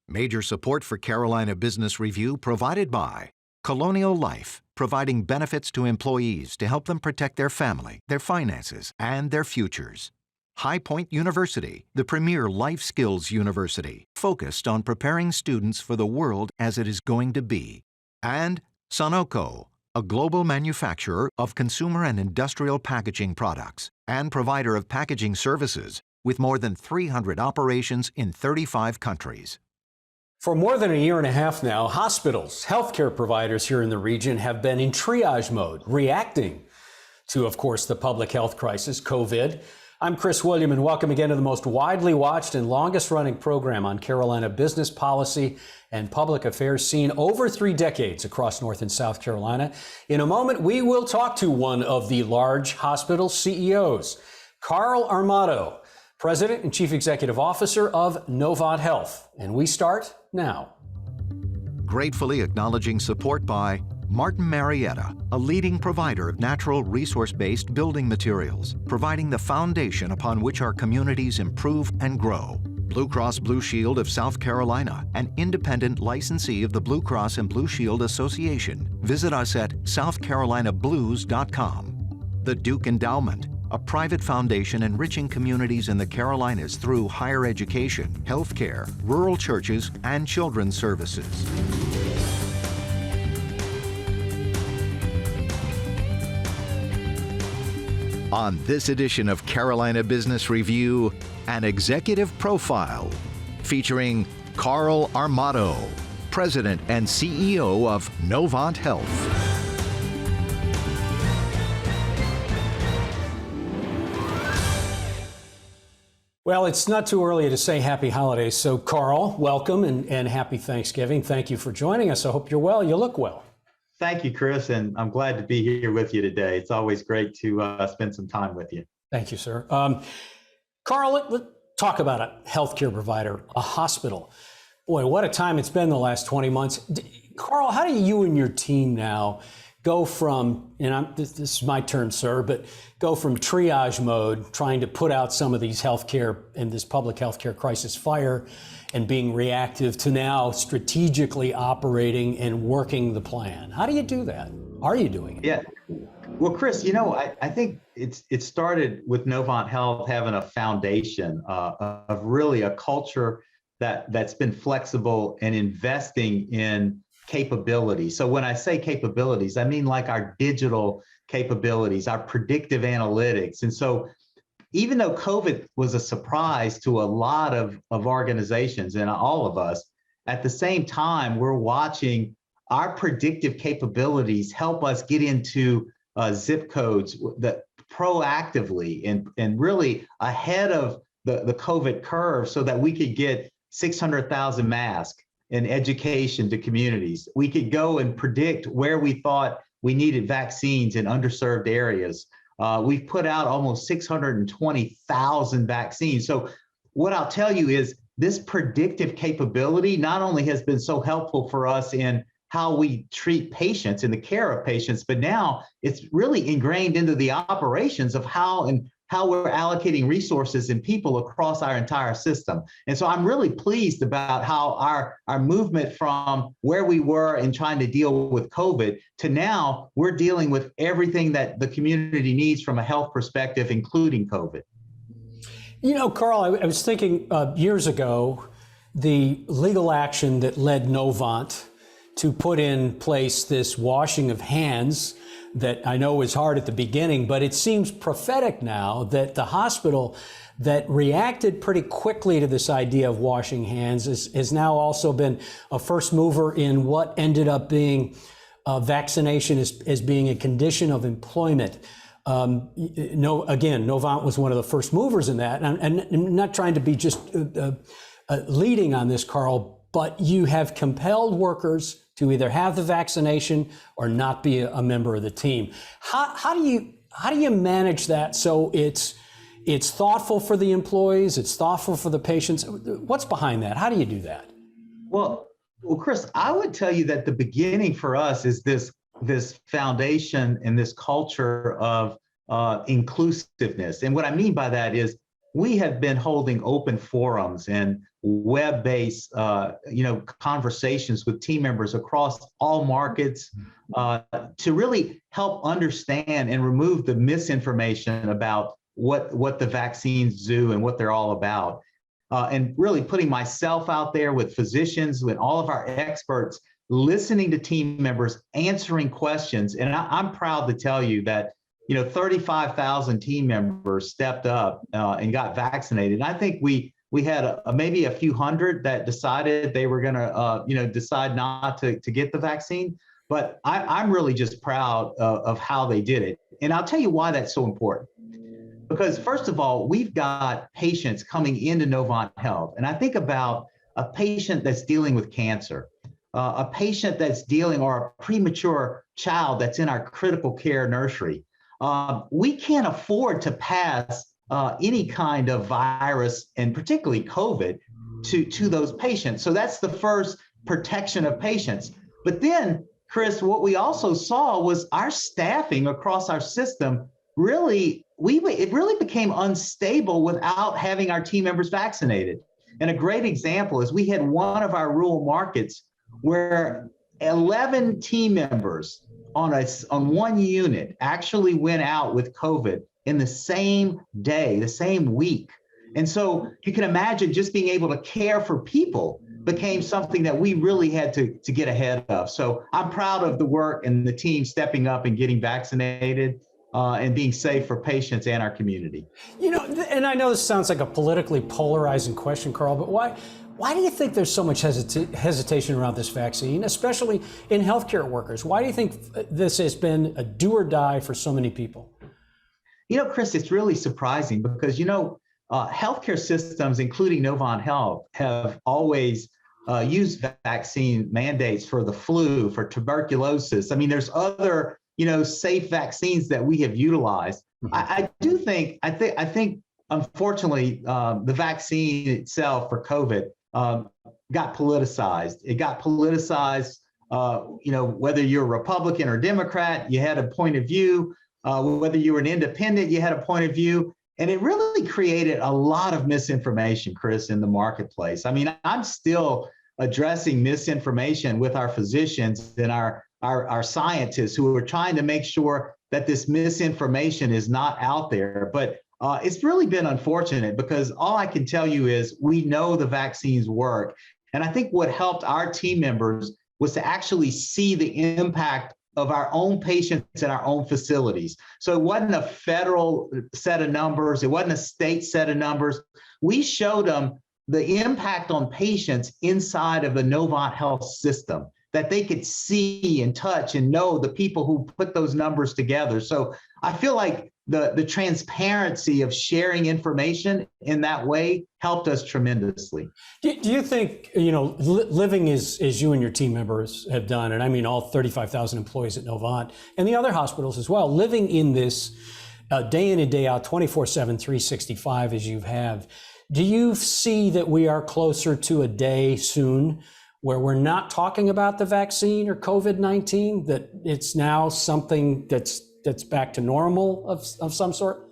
Major support for Carolina Business Review provided by Colonial Life, providing benefits to employees to help them protect their family, their finances, and their futures. High Point University, the premier life skills university, focused on preparing students for the world as it is going to be. And Sonoco, a global manufacturer of consumer and industrial packaging products and provider of packaging services with more than 300 operations in 35 countries. For more than a year and a half now, hospitals, healthcare providers here in the region have been in triage mode, reacting to, of course, the public health crisis, COVID. I'm Chris William, and welcome again to the most widely watched and longest-running program on Carolina business policy and public affairs, seen over 3 decades across North and South Carolina. In a moment, we will talk to one of the large hospital CEOs, Carl Armato, President and Chief Executive Officer of Novant Health. And we start now. Gratefully acknowledging support by Martin Marietta, a leading provider of natural resource-based building materials, providing the foundation upon which our communities improve and grow. Blue Cross Blue Shield of South Carolina, an independent licensee of the Blue Cross and Blue Shield Association. Visit us at southcarolinablues.com. The Duke Endowment, a private foundation enriching communities in the Carolinas through higher education, healthcare, rural churches, and children's services. On this edition of Carolina Business Review, an executive profile featuring Carl Armato, President and CEO of Novant Health. Well, it's not too early to say happy holidays. So, Carl, welcome and happy Thanksgiving. Thank you for joining us. I hope you're well. You look well. Thank you, Chris, and I'm glad to be here with you today. It's always great to spend some time with you. Thank you, sir. Carl, let's talk about a healthcare provider, a hospital. Boy, what a time it's been the last 20 months. Carl, how do you and your team now go from, and this is my turn, sir, but go from triage mode, trying to put out some of these healthcare and this public healthcare crisis fire and being reactive, to now strategically operating and working the plan? How do you do that? Are you doing it? Yeah. Well, Chris, I think it started with Novant Health having a foundation of really a culture that's been flexible and investing in capabilities. So when I say capabilities, I mean like our digital capabilities, our predictive analytics. And so even though COVID was a surprise to a lot of organizations and all of us, at the same time, we're watching our predictive capabilities help us get into zip codes that proactively and really ahead of the COVID curve, so that we could get 600,000 masks and education to communities. We could go and predict where we thought we needed vaccines in underserved areas. We've put out almost 620,000 vaccines. So what I'll tell you is this predictive capability not only has been so helpful for us in how we treat patients and the care of patients, but now it's really ingrained into the operations of how we're allocating resources and people across our entire system. And so I'm really pleased about how our movement from where we were in trying to deal with COVID to now we're dealing with everything that the community needs from a health perspective, including COVID. You know, Carl, I was thinking years ago, the legal action that led Novant to put in place this washing of hands that I know was hard at the beginning, but it seems prophetic now that the hospital that reacted pretty quickly to this idea of washing hands has now also been a first mover in what ended up being vaccination as being a condition of employment. Novant was one of the first movers in that. And I'm not trying to be just leading on this, Carl, but you have compelled workers to either have the vaccination or not be a member of the team. How do you manage that so it's thoughtful for the employees, it's thoughtful for the patients? What's behind that? How do you do that? Well, Chris, I would tell you that the beginning for us is this foundation and this culture of inclusiveness. And what I mean by that is we have been holding open forums and web-based, conversations with team members across all markets to really help understand and remove the misinformation about what the vaccines do and what they're all about. And really putting myself out there with physicians, with all of our experts, listening to team members, answering questions. And I'm proud to tell you that 35,000 team members stepped up and got vaccinated. And I think we had maybe a few hundred that decided they were going to, decide not to get the vaccine. But I'm really just proud of how they did it. And I'll tell you why that's so important. Because first of all, we've got patients coming into Novant Health. And I think about a patient that's dealing with cancer, a patient that's dealing, or a premature child that's in our critical care nursery. We can't afford to pass any kind of virus, and particularly COVID, to those patients. So that's the first protection of patients. But then, Chris, what we also saw was our staffing across our system it really became unstable without having our team members vaccinated. And a great example is we had one of our rural markets where 11 team members on one unit actually went out with COVID in the same day, the same week. And so you can imagine just being able to care for people became something that we really had to get ahead of. So I'm proud of the work and the team stepping up and getting vaccinated and being safe for patients and our community. And I know this sounds like a politically polarizing question, Carl, but why do you think there's so much hesitation around this vaccine, especially in healthcare workers? Why do you think this has been a do or die for so many people? Chris, it's really surprising because, healthcare systems, including Novant Health, have always used vaccine mandates for the flu, for tuberculosis. I mean, there's other, safe vaccines that we have utilized. I think, unfortunately, the vaccine itself for COVID got politicized. It got politicized, whether you're a Republican or Democrat, you had a point of view. Whether you were an independent, you had a point of view. And it really created a lot of misinformation, Chris, in the marketplace. I mean, I'm still addressing misinformation with our physicians and our scientists who are trying to make sure that this misinformation is not out there. But it's really been unfortunate because all I can tell you is we know the vaccines work. And I think what helped our team members was to actually see the impact of our own patients in our own facilities. So it wasn't a federal set of numbers. It wasn't a state set of numbers. We showed them the impact on patients inside of the Novant Health system, that they could see and touch and know the people who put those numbers together. So I feel like the transparency of sharing information in that way helped us tremendously. Do you think, living as you and your team members have done, and I mean all 35,000 employees at Novant and the other hospitals as well, living in this day in and day out, 24/7, 365 as you have, do you see that we are closer to a day soon where we're not talking about the vaccine or COVID-19, that it's now something that's back to normal of some sort?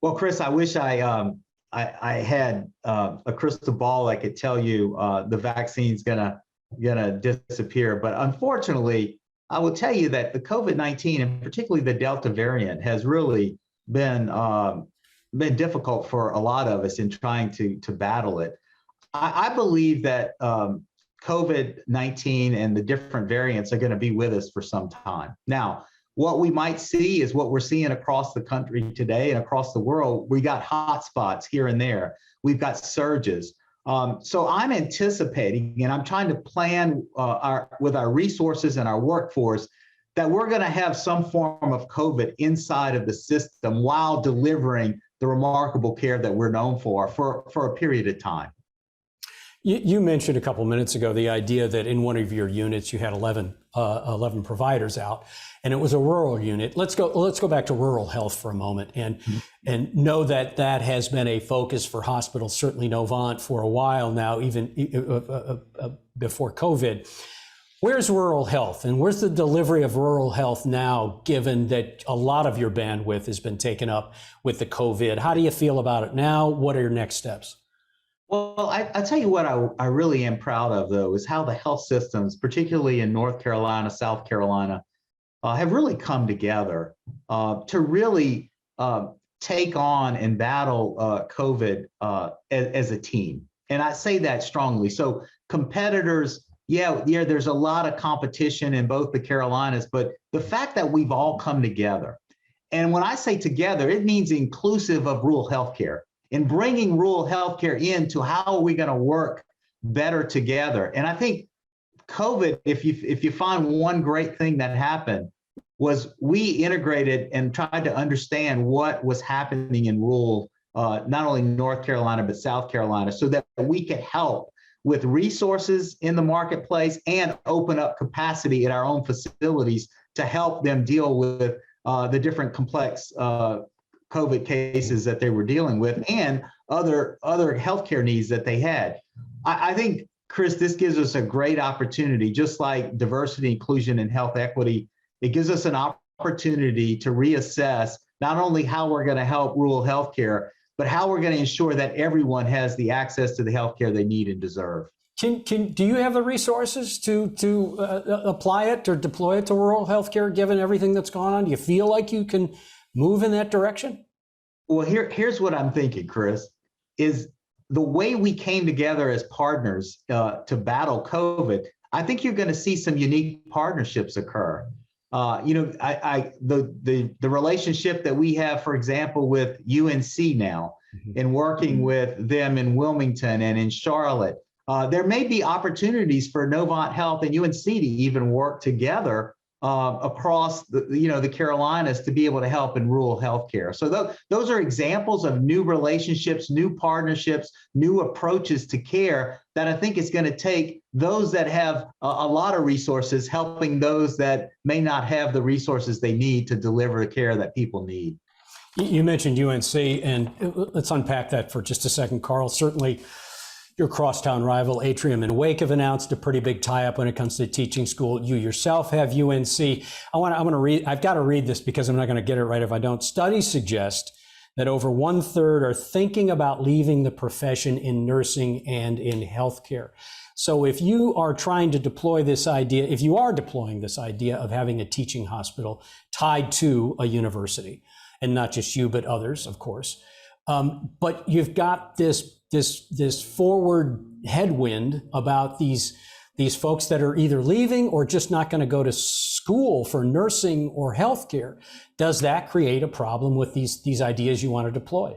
Well, Chris, I wish I had a crystal ball that could tell you the vaccine's gonna disappear. But unfortunately, I will tell you that the COVID-19 and particularly the Delta variant has really been difficult for a lot of us in trying to battle it. I believe that COVID-19 and the different variants are going to be with us for some time. Now, what we might see is what we're seeing across the country today and across the world. We got hot spots here and there. We've got surges. So I'm anticipating, and I'm trying to plan with our resources and our workforce, that we're going to have some form of COVID inside of the system while delivering the remarkable care that we're known for a period of time. You mentioned a couple minutes ago the idea that in one of your units you had 11 providers out, and it was a rural unit. Let's go back to rural health for a moment, and know that has been a focus for hospitals, certainly Novant, for a while now, even before COVID. Where's rural health and where's the delivery of rural health now, given that a lot of your bandwidth has been taken up with the COVID? How do you feel about it now? What are your next steps? Well, I tell you what I really am proud of, though, is how the health systems, particularly in North Carolina, South Carolina, have really come together to really take on and battle COVID as a team. And I say that strongly. So competitors, yeah, there's a lot of competition in both the Carolinas, but the fact that we've all come together, and when I say together, it means inclusive of rural healthcare and bringing rural healthcare into how are we going to work better together. And I think COVID, if you find one great thing that happened, was we integrated and tried to understand what was happening in rural, not only North Carolina, but South Carolina, so that we could help with resources in the marketplace and open up capacity at our own facilities to help them deal with the different complex COVID cases that they were dealing with and other healthcare needs that they had. I think, Chris, this gives us a great opportunity, just like diversity, inclusion, and health equity. It gives us an opportunity to reassess not only how we're going to help rural healthcare, but how we're going to ensure that everyone has the access to the healthcare they need and deserve. Do you have the resources to apply it or deploy it to rural healthcare, given everything that's gone on? Do you feel like you can move in that direction? Well, here's what I'm thinking, Chris, is the way we came together as partners to battle COVID. I think you're going to see some unique partnerships occur. The relationship that we have, for example, with UNC now, and working with them in Wilmington and in Charlotte, there may be opportunities for Novant Health and UNC to even work together across the Carolinas to be able to help in rural healthcare. So those are examples of new relationships, new partnerships, new approaches to care that I think is going to take those that have a lot of resources helping those that may not have the resources they need to deliver the care that people need. You mentioned UNC, and let's unpack that for just a second, Carl. Certainly, your crosstown rival, Atrium and Wake, have announced a pretty big tie-up when it comes to teaching school. You yourself have UNC. I've got to read this because I'm not going to get it right if I don't. Studies suggest that over 1/3 are thinking about leaving the profession in nursing and in healthcare. So if you are trying to deploy this idea, if you are deploying this idea of having a teaching hospital tied to a university, and not just you, but others, of course, but you've got this forward headwind about these folks that are either leaving or just not going to go to school for nursing or healthcare. Does that create a problem with these ideas you want to deploy?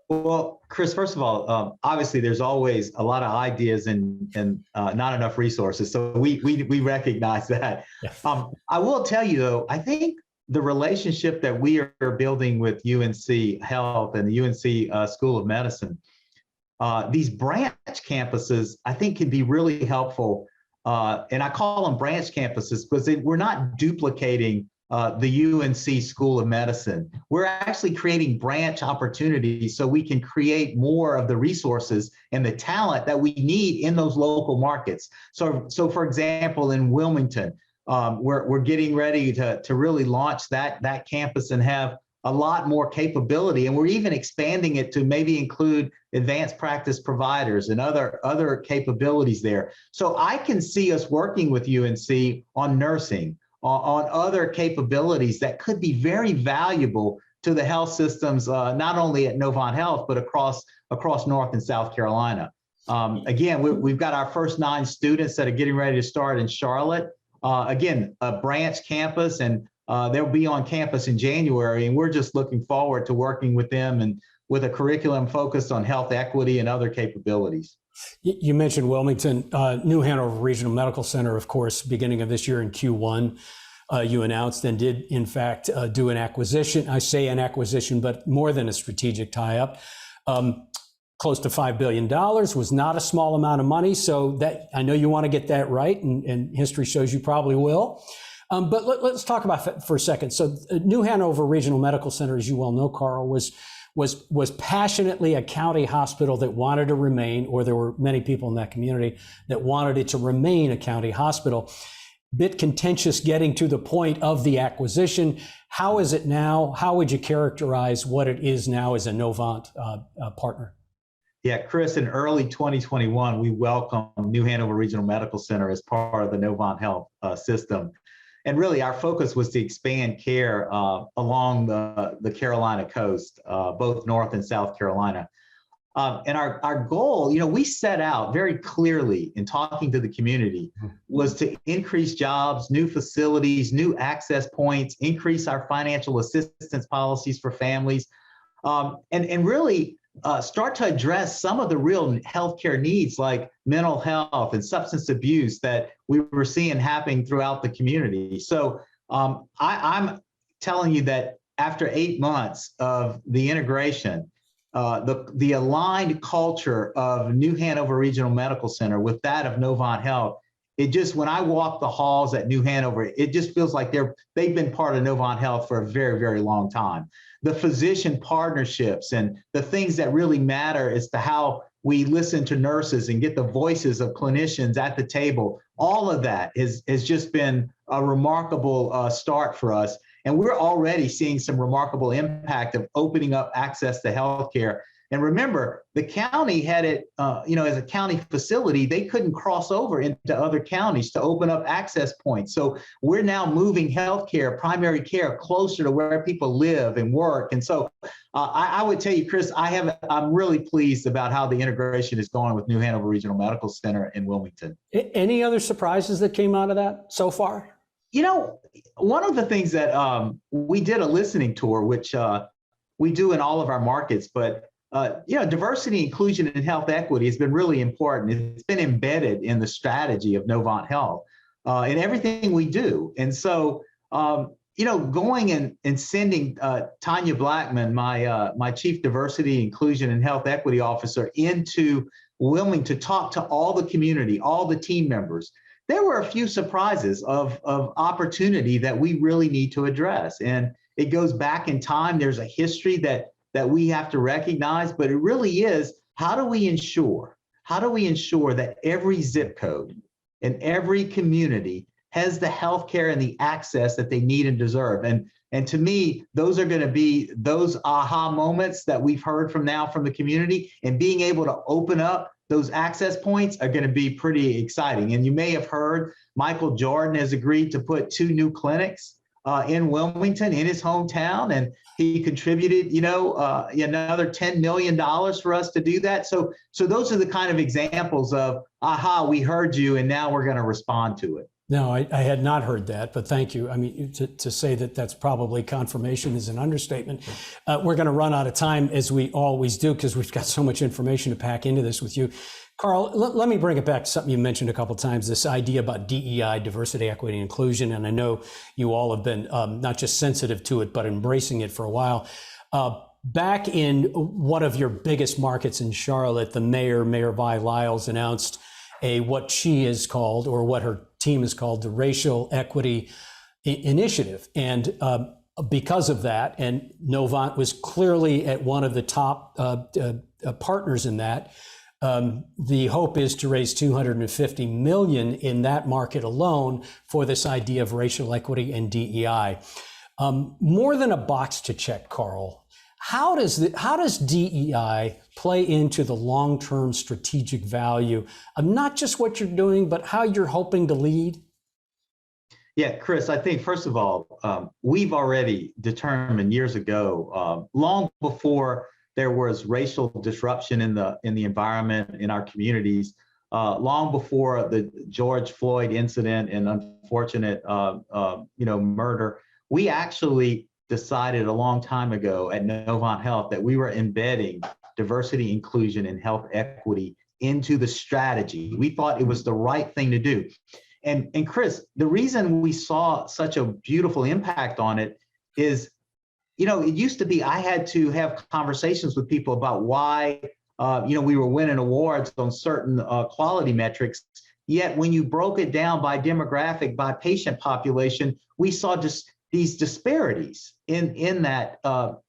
Well, Chris, first of all, obviously there's always a lot of ideas and not enough resources. So we recognize that. Yeah. I will tell you though, I think the relationship that we are building with UNC Health and the UNC School of Medicine, these branch campuses, I think can be really helpful. And I call them branch campuses because we're not duplicating the UNC School of Medicine. We're actually creating branch opportunities so we can create more of the resources and the talent that we need in those local markets. So for example, in Wilmington, we're getting ready to really launch that campus and have a lot more capability, and we're even expanding it to maybe include advanced practice providers and other capabilities there. So I can see us working with UNC on nursing, on other capabilities that could be very valuable to the health systems, not only at Novant Health, but across North and South Carolina. Again, we've got our first 9 students that are getting ready to start in Charlotte. Again, a branch campus, and they'll be on campus in January, and we're just looking forward to working with them and with a curriculum focused on health equity and other capabilities. You mentioned Wilmington, New Hanover Regional Medical Center, of course, beginning of this year in Q1, you announced and did, in fact, do an acquisition. I say an acquisition, but more than a strategic tie-up. Close to $5 billion was not a small amount of money. So that I know you want to get that right, and history shows you probably will. But let's talk about that for a second. So New Hanover Regional Medical Center, as you well know, Carl, was was passionately a county hospital that wanted to remain, or there were many people in that community that wanted it to remain a county hospital. Bit contentious getting to the point of the acquisition. How is it now? How would you characterize what it is now as a Novant partner? Yeah, Chris, in early 2021, we welcomed New Hanover Regional Medical Center as part of the Novant Health system. And really, our focus was to expand care along the Carolina coast, both North and South Carolina. And our goal, we set out very clearly in talking to the community was to increase jobs, new facilities, new access points, increase our financial assistance policies for families, and really start to address some of the real healthcare needs like mental health and substance abuse that we were seeing happening throughout the community. So I'm telling you that after 8 months of the integration, the aligned culture of New Hanover Regional Medical Center with that of Novant Health, it just, when I walk the halls at New Hanover, it just feels like they've been part of Novant Health for a very, very long time. The physician partnerships and the things that really matter as to how we listen to nurses and get the voices of clinicians at the table, all of that has just been a remarkable start for us. And we're already seeing some remarkable impact of opening up access to healthcare. And remember, the county had it, as a county facility, they couldn't cross over into other counties to open up access points. So we're now moving healthcare, primary care, closer to where people live and work. And so I would tell you, Chris, I'm really pleased about how the integration is going with New Hanover Regional Medical Center in Wilmington. Any other surprises that came out of that so far? One of the things that we did a listening tour, which we do in all of our markets, but diversity, inclusion, and health equity has been really important. It's been embedded in the strategy of Novant Health in everything we do. And so, going and sending Tanya Blackman, my Chief Diversity, Inclusion, and Health Equity Officer, into Wilmington to talk to all the community, all the team members, there were a few surprises of opportunity that we really need to address. And it goes back in time. There's a history that we have to recognize, but it really is, how do we ensure that every zip code and every community has the healthcare and the access that they need and deserve? And to me, those are going to be those aha moments that we've heard from the community, and being able to open up those access points are going to be pretty exciting. And you may have heard Michael Jordan has agreed to put 2 new clinics in Wilmington, in his hometown, and he contributed, another $10 million for us to do that. So those are the kind of examples of, aha, we heard you, and now we're going to respond to it. No, I had not heard that, but thank you. I mean, to say that that's probably confirmation is an understatement. We're going to run out of time, as we always do, because we've got so much information to pack into this with you. Carl, let me bring it back to something you mentioned a couple of times, this idea about DEI, diversity, equity, and inclusion. And I know you all have been not just sensitive to it, but embracing it for a while. Back in one of your biggest markets in Charlotte, the Mayor Vi Lyles, announced what she is called, or what her team is called, the Racial Equity Initiative. And because of that, and Novant was clearly at one of the top partners in that, the hope is to raise $250 million in that market alone for this idea of racial equity and DEI. More than a box to check, Carl. How does DEI play into the long-term strategic value of not just what you're doing, but how you're hoping to lead? Yeah, Chris, I think, first of all, we've already determined years ago, long before there was racial disruption in the environment, in our communities, long before the George Floyd incident and unfortunate murder, we actually decided a long time ago at Novant Health that we were embedding diversity, inclusion, and health equity into the strategy. We thought it was the right thing to do. And Chris, the reason we saw such a beautiful impact on it is, it used to be I had to have conversations with people about why, we were winning awards on certain quality metrics. Yet when you broke it down by demographic, by patient population, we saw just these disparities in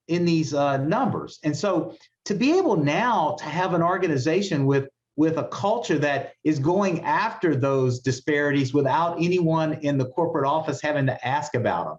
these numbers. And so to be able now to have an organization with a culture that is going after those disparities without anyone in the corporate office having to ask about them.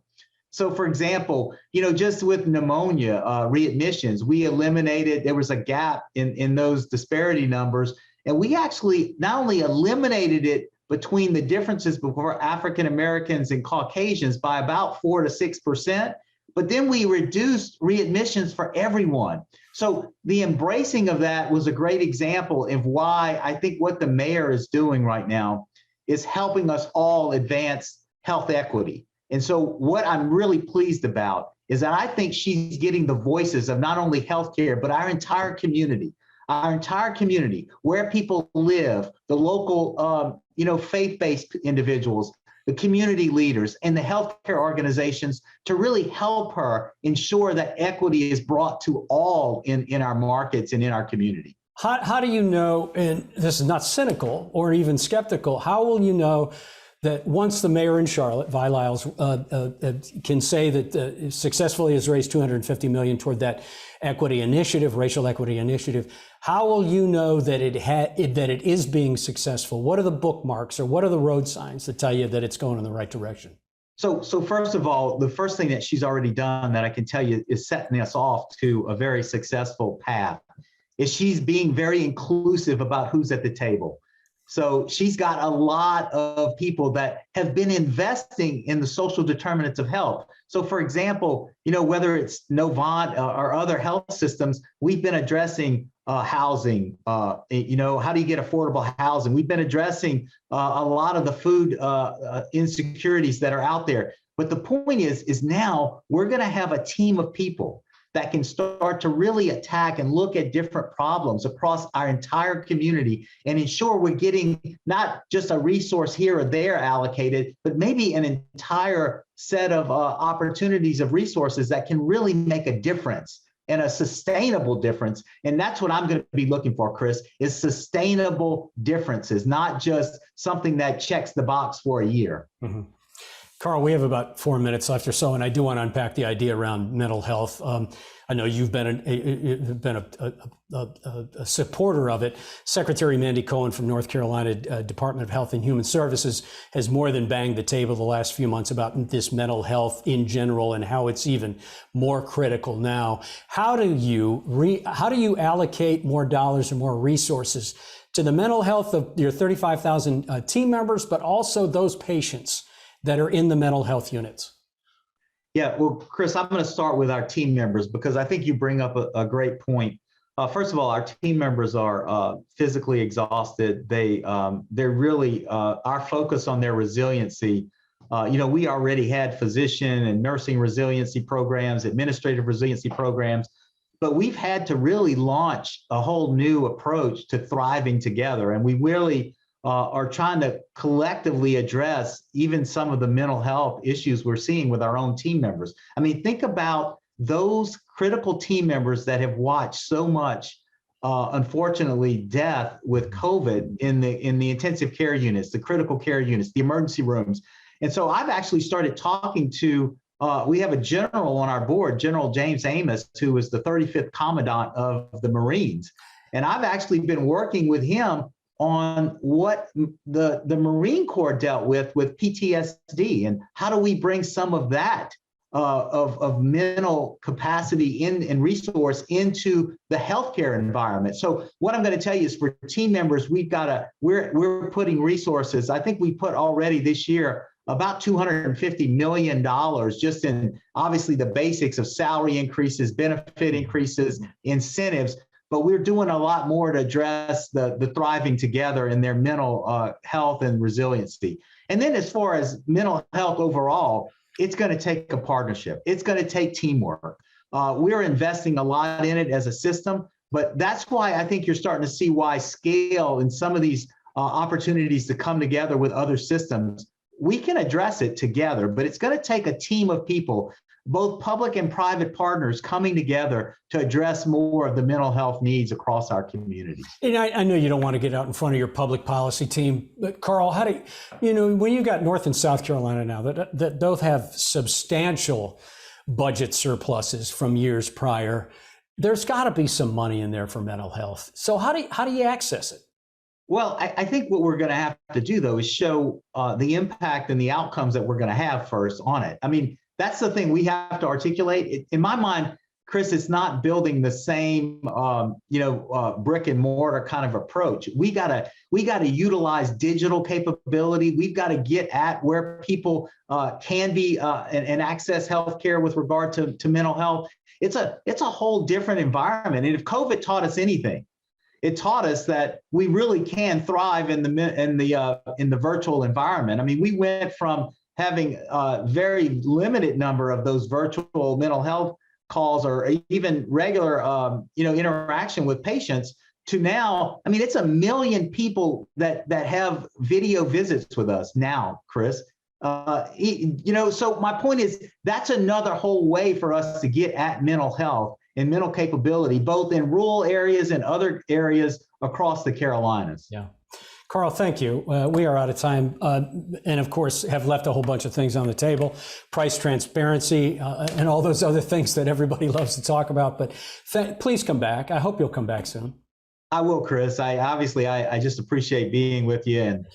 So for example, just with pneumonia readmissions, we eliminated, there was a gap in those disparity numbers. And we actually not only eliminated it between the differences before African Americans and Caucasians by about 4 to 6%, but then we reduced readmissions for everyone. So the embracing of that was a great example of why I think what the mayor is doing right now is helping us all advance health equity. And so what I'm really pleased about is that I think she's getting the voices of not only healthcare, but our entire community, where people live, the local, faith-based individuals, the community leaders, and the healthcare organizations to really help her ensure that equity is brought to all in our markets and in our community. How do you know, and this is not cynical or even skeptical, how will you know that once the mayor in Charlotte, Vi Lyles, can say that successfully has raised $250 million toward that equity initiative, racial equity initiative, how will you know that it is being successful? What are the bookmarks or what are the road signs that tell you that it's going in the right direction? So first of all, the first thing that she's already done that I can tell you is setting us off to a very successful path is she's being very inclusive about who's at the table. So she's got a lot of people that have been investing in the social determinants of health. So for example, whether it's Novant or other health systems, we've been addressing housing, how do you get affordable housing? We've been addressing a lot of the food insecurities that are out there. But the point is now we're going to have a team of people that can start to really attack and look at different problems across our entire community and ensure we're getting not just a resource here or there allocated, but maybe an entire set of opportunities of resources that can really make a difference and a sustainable difference. And that's what I'm going to be looking for, Chris, is sustainable differences, not just something that checks the box for a year. Mm-hmm. Carl, we have about 4 minutes left or so, and I do want to unpack the idea around mental health. I know you've been a supporter of it. Secretary Mandy Cohen from North Carolina Department of Health and Human Services has more than banged the table the last few months about this mental health in general and how it's even more critical now. How do you allocate more dollars and more resources to the mental health of your 35,000 team members, but also those patients that are in the mental health units? Yeah, well, Chris, I'm going to start with our team members because I think you bring up a great point. First of all, our team members are physically exhausted. They're really our focus on their resiliency. We already had physician and nursing resiliency programs, administrative resiliency programs, but we've had to really launch a whole new approach to thriving together, and we really are trying to collectively address even some of the mental health issues we're seeing with our own team members. I mean, think about those critical team members that have watched so much, unfortunately, death with COVID in the intensive care units, the critical care units, the emergency rooms. And so I've actually started talking to, we have a general on our board, General James Amos, who is the 35th Commandant of the Marines. And I've actually been working with him on what the Marine Corps dealt with PTSD and how do we bring some of that of mental capacity and resource into the healthcare environment. So what I'm going to tell you is for team members, we're putting resources. I think we put already this year about $250 million just in obviously the basics of salary increases, benefit increases, incentives. But we're doing a lot more to address the thriving together in their mental health and resiliency. And then as far as mental health overall, it's going to take a partnership. It's going to take teamwork. We're investing a lot in it as a system, but that's why I think you're starting to see why scale and some of these opportunities to come together with other systems, we can address it together, but it's going to take a team of people both public and private partners coming together to address more of the mental health needs across our communities. And I know you don't want to get out in front of your public policy team, but Carl, how do you, when you got North and South Carolina now that both have substantial budget surpluses from years prior, there's got to be some money in there for mental health. So how do you access it? Well, I think what we're going to have to do, though, is show the impact and the outcomes that we're going to have first on it. I mean, that's the thing we have to articulate. In my mind, Chris, it's not building the same, brick and mortar kind of approach. We gotta utilize digital capability. We've got to get at where people can be and access healthcare with regard to mental health. It's a whole different environment. And if COVID taught us anything, it taught us that we really can thrive in the virtual environment. I mean, we went from having a very limited number of those virtual mental health calls or even regular, interaction with patients to now. I mean, it's 1 million people that have video visits with us now, Chris. So my point is that's another whole way for us to get at mental health and mental capability, both in rural areas and other areas across the Carolinas. Yeah. Carl, thank you. We are out of time and, of course, have left a whole bunch of things on the table, price transparency and all those other things that everybody loves to talk about. But please come back. I hope you'll come back soon. I will, Chris. I just appreciate being with you. And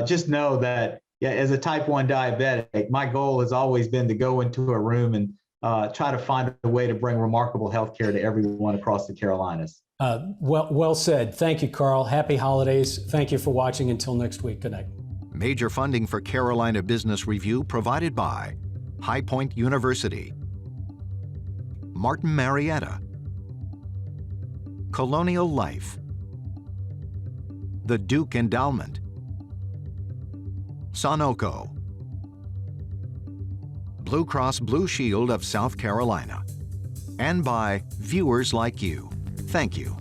just know that, as a type 1 diabetic, my goal has always been to go into a room and try to find a way to bring remarkable health care to everyone across the Carolinas. Well said. Thank you, Carl. Happy holidays. Thank you for watching. Until next week. Good night. Major funding for Carolina Business Review provided by High Point University, Martin Marietta, Colonial Life, the Duke Endowment, Sunoco, Blue Cross Blue Shield of South Carolina, and by viewers like you. Thank you.